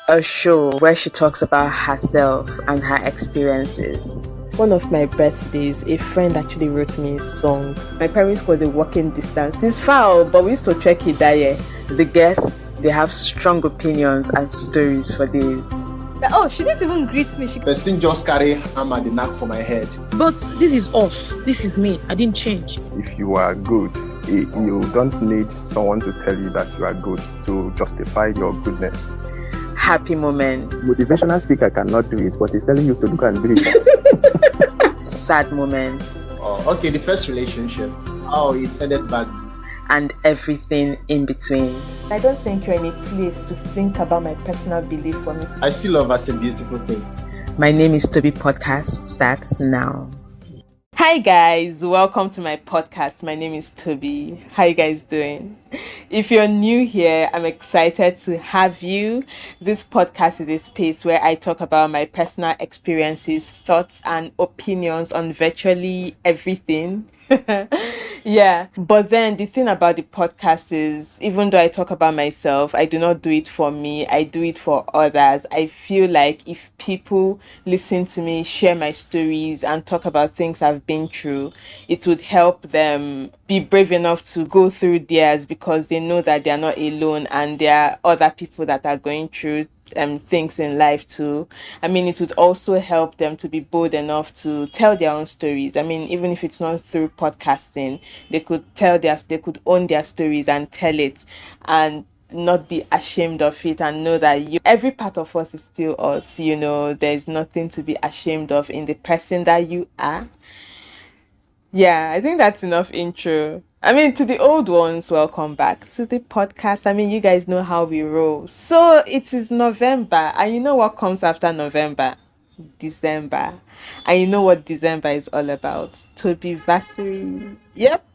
a show where she talks about herself and her experiences. One of my birthdays, a friend actually wrote me a song. My primary school was a walking distance. It's far, but we used to trek it that year. The guests, they have strong opinions and stories for days. Oh, she didn't even greet me. Person just carry hammer the knack for my head. But this is us. This is me. I didn't change. If you are good, you don't need someone to tell you that you are good to justify your goodness. Happy moment. Motivational speaker cannot do it, but he's telling you to look and do it. Sad moments. Oh, okay, the first relationship. Oh, it ended badly. And everything in between. I don't think you're in a place to think about my personal belief for me. I see love as a beautiful thing. My name is Toby. Podcast starts now. Hi guys, welcome to my podcast. My name is Toby. How you guys doing? If you're new here, I'm excited to have you. This podcast is a space where I talk about my personal experiences, thoughts, and opinions on virtually everything. Yeah, but then the thing about the podcast is, even though I talk about myself, I do not do it for me, I do it for others. I feel like if people listen to me, share my stories, and talk about things I've been through, it would help them be brave enough to go through theirs, because they know that they're not alone and there are other people that are going through things in life too. I mean, it would also help them to be bold enough to tell their own stories. I mean, even if it's not through podcasting, they could own their stories and tell it and not be ashamed of it, and know that every part of us is still us. There's nothing to be ashamed of in the person that you are. Yeah, I think that's enough intro. I mean, to the old ones, welcome back to the podcast. I mean, you guys know how we roll. So it is November, and you know what comes after November? December. And you know what December is all about? Tobyversary. Yep.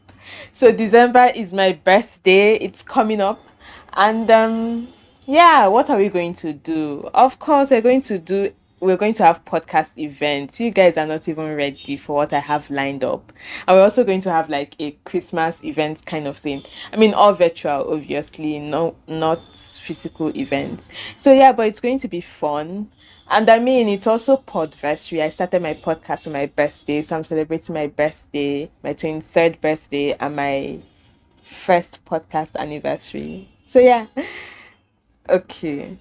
So December is my birthday. It's coming up. And yeah, what are we going to do? Of course, we're going to have podcast events. You guys are not even ready for what I have lined up. And we're also going to have like a Christmas event kind of thing. I mean, all virtual, obviously, no, not physical events. So yeah, but it's going to be fun. And I mean, it's also podversary. I started my podcast on my birthday, so I'm celebrating my birthday, my 23rd birthday, and my first podcast anniversary. So yeah. Okay,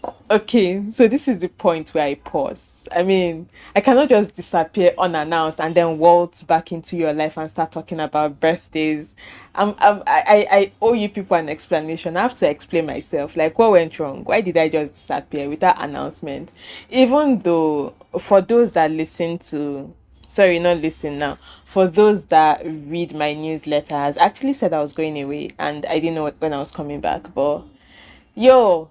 so this is the point where I pause. I mean, I cannot just disappear unannounced and then waltz back into your life and start talking about birthdays. I owe you people an explanation. I have to explain myself. Like, what went wrong? Why did I just disappear without announcement? Even though, for those that for those that read my newsletters, I actually said I was going away and I didn't know when I was coming back. But yo,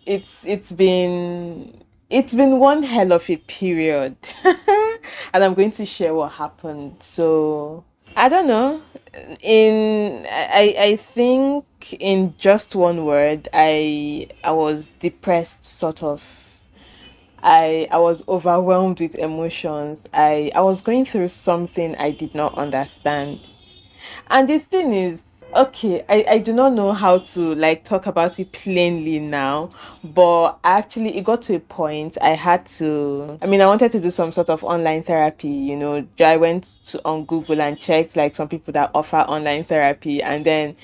it's been one hell of a period. And I'm going to share what happened. So I don't know, I think in just one word, I was depressed, sort of. I was overwhelmed with emotions. I was going through something I did not understand. And the thing is, okay, I do not know how to like talk about it plainly now, but actually it got to a point I wanted to do some sort of online therapy. I went on Google and checked like some people that offer online therapy, and then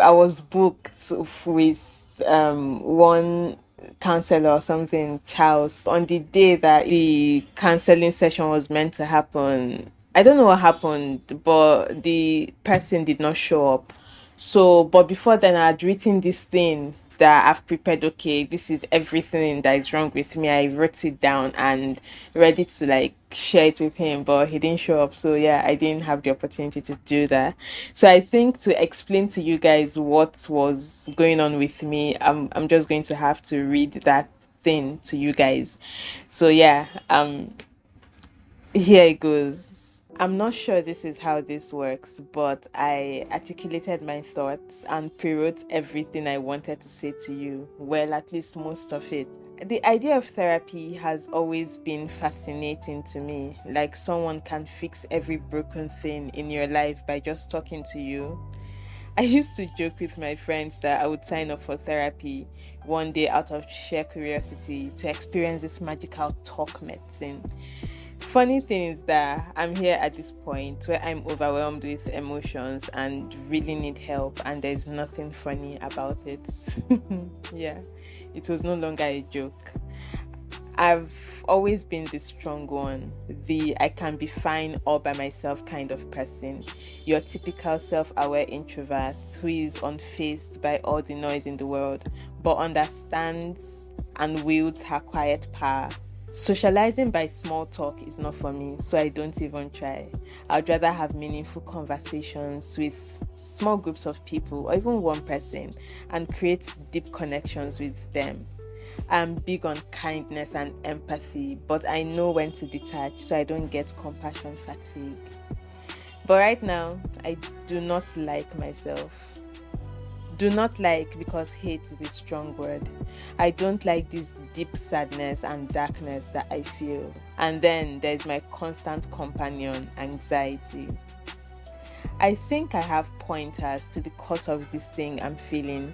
I was booked with one counselor or something, Charles, on the day that the counseling session was meant to happen. I don't know what happened, but the person did not show up. So, but before then, I had written these things that I've prepared. Okay, this is everything that is wrong with me. I wrote it down and ready to like share it with him, but he didn't show up. So yeah, I didn't have the opportunity to do that. So I think to explain to you guys what was going on with me, I'm just going to have to read that thing to you guys. So yeah, here it goes. I'm not sure this is how this works, but I articulated my thoughts and pre-wrote everything I wanted to say to you. Well, at least most of it. The idea of therapy has always been fascinating to me. Like someone can fix every broken thing in your life by just talking to you. I used to joke with my friends that I would sign up for therapy one day out of sheer curiosity to experience this magical talk medicine. Funny thing is that I'm here at this point where I'm overwhelmed with emotions and really need help, and there's nothing funny about it. Yeah, it was no longer a joke. I've always been the strong one, the I can be fine all by myself kind of person. Your typical self-aware introvert who is unfazed by all the noise in the world, but understands and wields her quiet power. Socializing by small talk is not for me, so I don't even try. I'd rather have meaningful conversations with small groups of people or even one person and create deep connections with them. I'm big on kindness and empathy, but I know when to detach so I don't get compassion fatigue. But right now, I do not like myself. Do not like because hate is a strong word. I don't like this deep sadness and darkness that I feel. And then there's my constant companion, anxiety. I think I have pointers to the cause of this thing I'm feeling.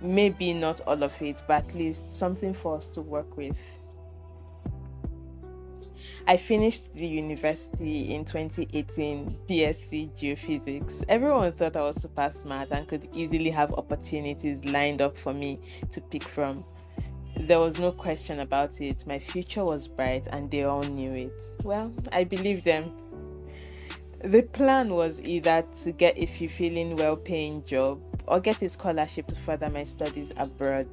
Maybe not all of it, but at least something for us to work with. I finished the university in 2018, BSc Geophysics. Everyone thought I was super smart and could easily have opportunities lined up for me to pick from. There was no question about it. My future was bright and they all knew it. Well, I believed them. The plan was either to get a fulfilling, well-paying job or get a scholarship to further my studies abroad.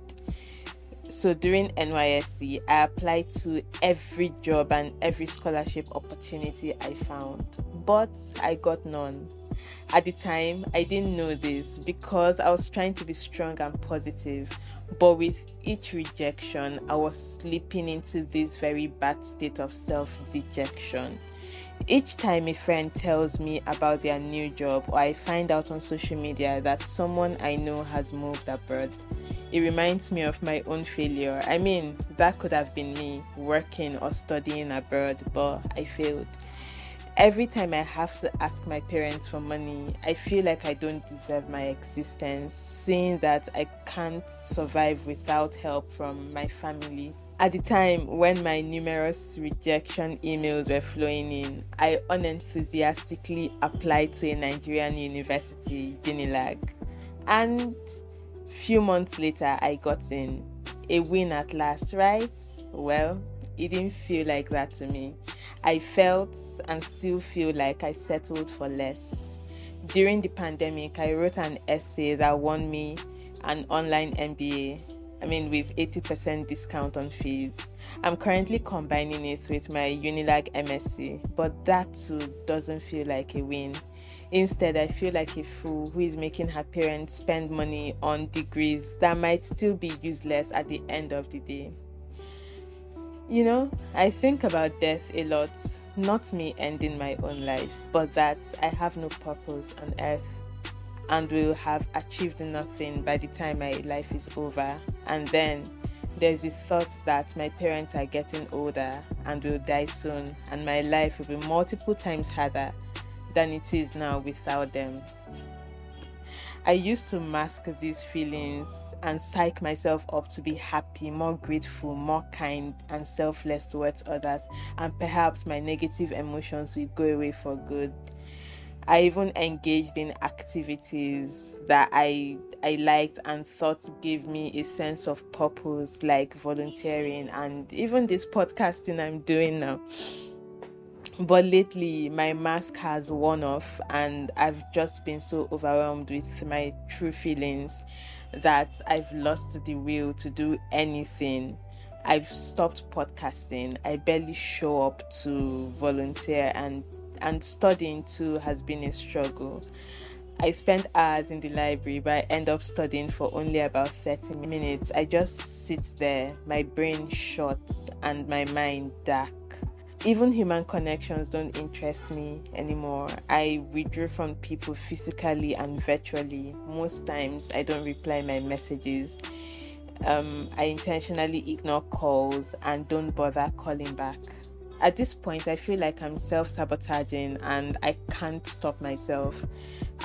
So during NYSC, I applied to every job and every scholarship opportunity I found, but I got none. At the time, I didn't know this because I was trying to be strong and positive, but with each rejection, I was slipping into this very bad state of self-dejection. Each time a friend tells me about their new job or I find out on social media that someone I know has moved abroad, it reminds me of my own failure. I mean, that could have been me working or studying abroad, but I failed. Every time I have to ask my parents for money, I feel like I don't deserve my existence, seeing that I can't survive without help from my family. At the time when my numerous rejection emails were flowing in, I unenthusiastically applied to a Nigerian university, Unilag. And few months later, I got in. A win at last, right? Well, it didn't feel like that to me. I felt and still feel like I settled for less. During the pandemic, I wrote an essay that won me an online MBA. With 80% discount on fees. I'm currently combining it with my Unilag MSc, but that too doesn't feel like a win. Instead, I feel like a fool who is making her parents spend money on degrees that might still be useless at the end of the day. I think about death a lot, not me ending my own life, but that I have no purpose on earth and will have achieved nothing by the time my life is over. And then there's the thought that my parents are getting older and will die soon, and my life will be multiple times harder than it is now without them. I used to mask these feelings and psych myself up to be happy, more grateful, more kind and selfless towards others, and perhaps my negative emotions will go away for good. I even engaged in activities that I liked and thought gave me a sense of purpose, like volunteering and even this podcasting I'm doing now. But lately, my mask has worn off and I've just been so overwhelmed with my true feelings that I've lost the will to do anything. I've stopped podcasting. I barely show up to volunteer, and studying too has been a struggle. I spend hours in the library, but I end up studying for only about 30 minutes. I just sit there, my brain shut and my mind dark. Even human connections don't interest me anymore. I withdrew from people physically and virtually. Most times I don't reply my messages. I intentionally ignore calls and don't bother calling back. at this point, I feel like I'm self-sabotaging and I can't stop myself.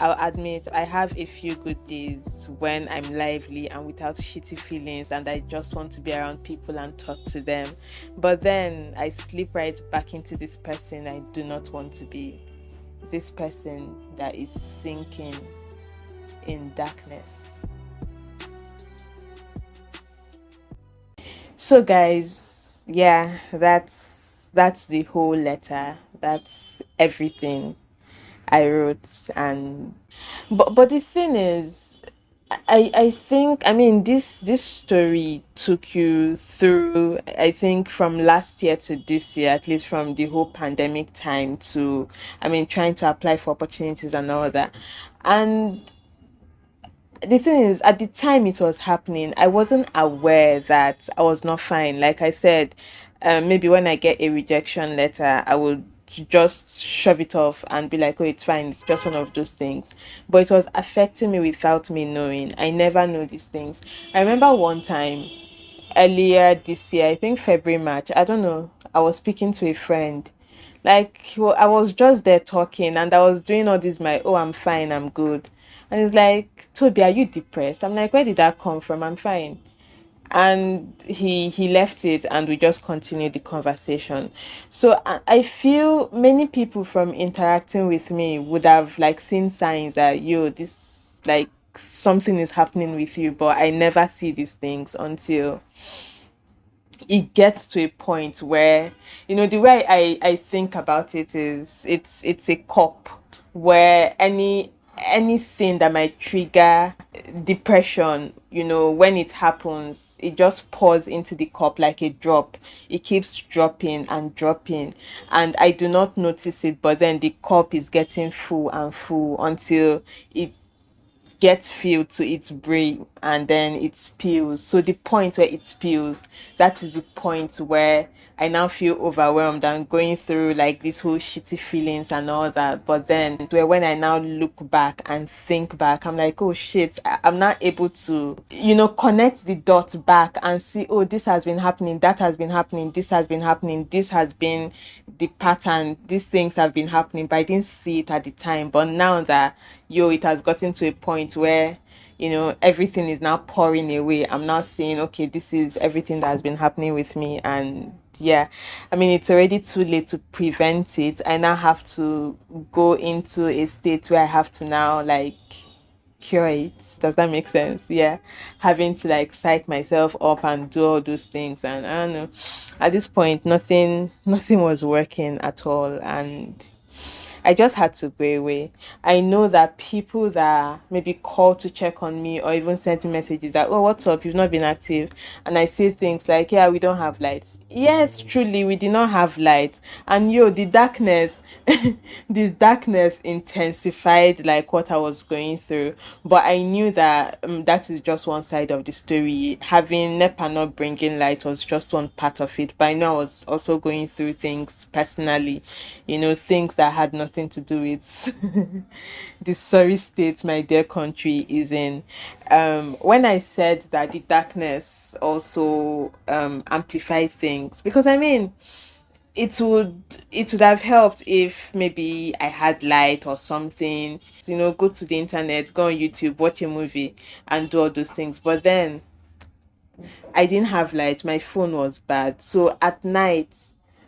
I'll admit I have a few good days when I'm lively and without shitty feelings and I just want to be around people and talk to them. But then I slip right back into this person I do not want to be. This person that is sinking in darkness. So guys, yeah, that's the whole letter. That's everything I wrote. And but the thing is, I think, I mean, this story took you through, I think, from last year to this year, at least from the whole pandemic time to, I mean, trying to apply for opportunities and all that. And the thing is, at the time it was happening, I wasn't aware that I was not fine. Like I said, maybe when I get a rejection letter, I would just shove it off and be like, oh, it's fine, it's just one of those things. But it was affecting me without me knowing. I never know these things. I remember one time earlier this year, I think February, March, I don't know, I was speaking to a friend. Like, well, I was just there talking and I was doing all this, my, oh, I'm fine, I'm good. And he's like, Toby, are you depressed? I'm like, where did that come from? I'm fine. And he left it and we just continued the conversation. So I feel many people from interacting with me would have like seen signs that, yo, this, like, something is happening with you, but I never see these things until it gets to a point where, you know, the way I think about it is it's a cup where anything that might trigger depression, you know, when it happens, it just pours into the cup like a drop. It keeps dropping and dropping, and I do not notice it, but then the cup is getting full and full until it gets filled to its brim and then it spills. So the point where it spills, that is the point where I now feel overwhelmed and going through like these whole shitty feelings and all that. But then where when I now look back and think back, I'm like, oh shit, I'm not able to, you know, connect the dots back and see, oh, this has been happening, that has been happening, this has been happening, this has been the pattern, these things have been happening, but I didn't see it at the time. But now that, yo, it has gotten to a point where, you know, everything is now pouring away, I'm now saying, okay, this is everything that has been happening with me. And yeah, I mean, it's already too late to prevent it. I now have to go into a state where I have to now like cure it. Does that make sense? Yeah, having to like psych myself up and do all those things. And I don't know, at this point nothing was working at all, and I just had to go away. I know that people that maybe call to check on me or even send me messages that, oh, what's up? You've not been active. And I say things like, yeah, we don't have lights. Yes, truly, we did not have light. And yo, the darkness, the darkness intensified like what I was going through. But I knew that that is just one side of the story. Having NEPA not bringing light was just one part of it. But I know I was also going through things personally, you know, things that had nothing to do with the sorry state my dear country is in. When I said that the darkness also amplified things, because I mean, it would have helped if maybe I had light or something, you know, go to the internet, go on YouTube, watch a movie and do all those things. But then I didn't have light, my phone was bad. So at night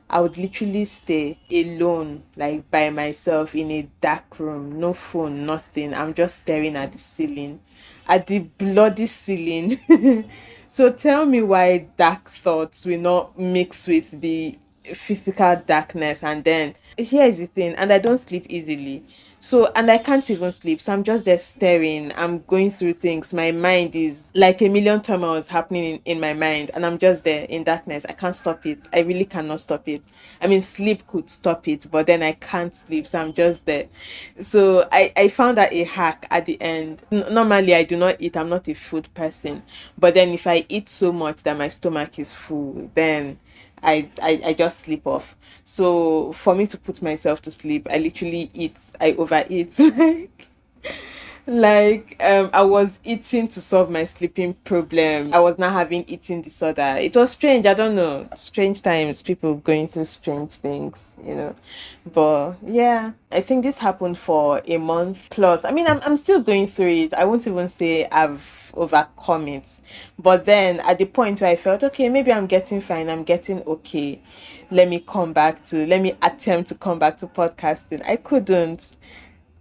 I would literally stay alone, like by myself in a dark room, no phone, nothing. I'm just staring at the ceiling, at the bloody ceiling. So tell me why dark thoughts will not mix with the physical darkness. And then here is the thing, and I don't sleep easily. So, and I can't even sleep. So I'm just there staring. I'm going through things. My mind is like a million turmoils happening in my mind. And I'm just there in darkness. I can't stop it. I really cannot stop it. I mean, sleep could stop it, but then I can't sleep. So I'm just there. So I found out a hack at the end. Normally, I do not eat. I'm not a food person. But then if I eat so much that my stomach is full, then I just sleep off. So for me to put myself to sleep, I literally eat. I overeat. Like Like I was eating to solve my sleeping problem. I was not having eating disorder. It was strange. I don't know. Strange times, people going through strange things. But yeah, I think this happened for a month plus. I mean, I'm still going through it. I won't even say I've overcome it. But then at the point where I felt, okay, maybe I'm getting fine, I'm getting okay. Let me attempt to come back to podcasting. I couldn't.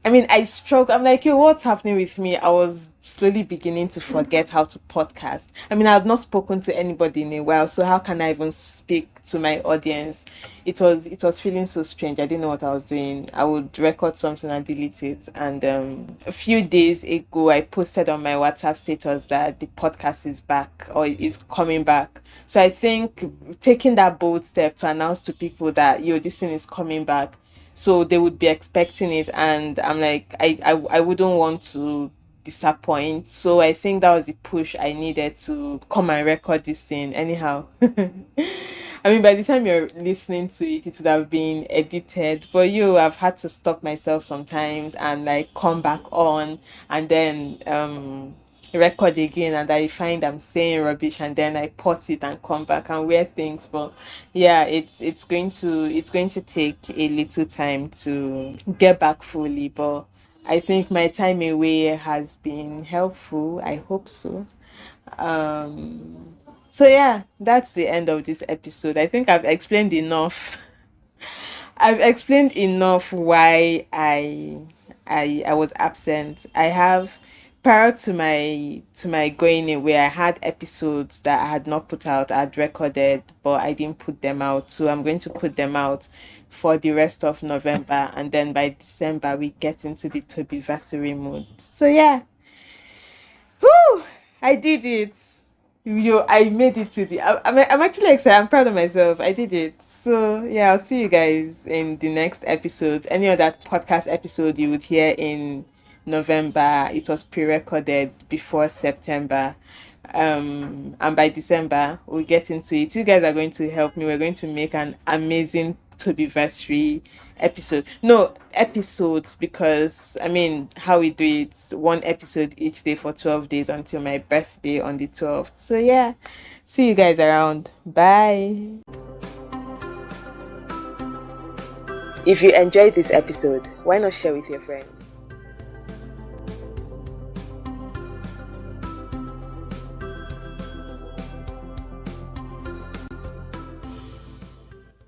I mean, I struggle. I'm like, yo, what's happening with me? I was slowly beginning to forget how to podcast. I mean, I've not spoken to anybody in a while, so how can I even speak to my audience? It was feeling so strange. I didn't know what I was doing. I would record something and delete it. And a few days ago, I posted on my WhatsApp status that the podcast is back or is coming back. So I think taking that bold step to announce to people that yo, this thing is coming back, so they would be expecting it, and I'm like, I wouldn't want to disappoint. So I think that was the push I needed to come and record this thing anyhow. I mean, by the time you're listening to it, it would have been edited, but I've had to stop myself sometimes and like come back on, and then record again, and I find I'm saying rubbish, and then I pause it and come back and wear things. But yeah, it's going to take a little time to get back fully, but I think my time away has been helpful. I hope so. So yeah, that's the end of this episode. I think I've explained enough. I've explained enough why I was absent. I have, prior to my going away, I had episodes that I had not put out. I had recorded, but I didn't put them out. So I'm going to put them out for the rest of November, and then by December we get into the Tobyversary mode. So yeah, whew, I did it. I made it to the. I'm actually excited. I'm proud of myself. I did it. So yeah, I'll see you guys in the next episode. Any other podcast episode you would hear in November, it was pre-recorded before September. And by December we'll get into it. You guys are going to help me. We're going to make an amazing Tobyversary episode. No, episodes, because I mean, how we do it, one episode each day for 12 days until my birthday on the 12th. So yeah, see you guys around. Bye. If you enjoyed this episode, why not share with your friends?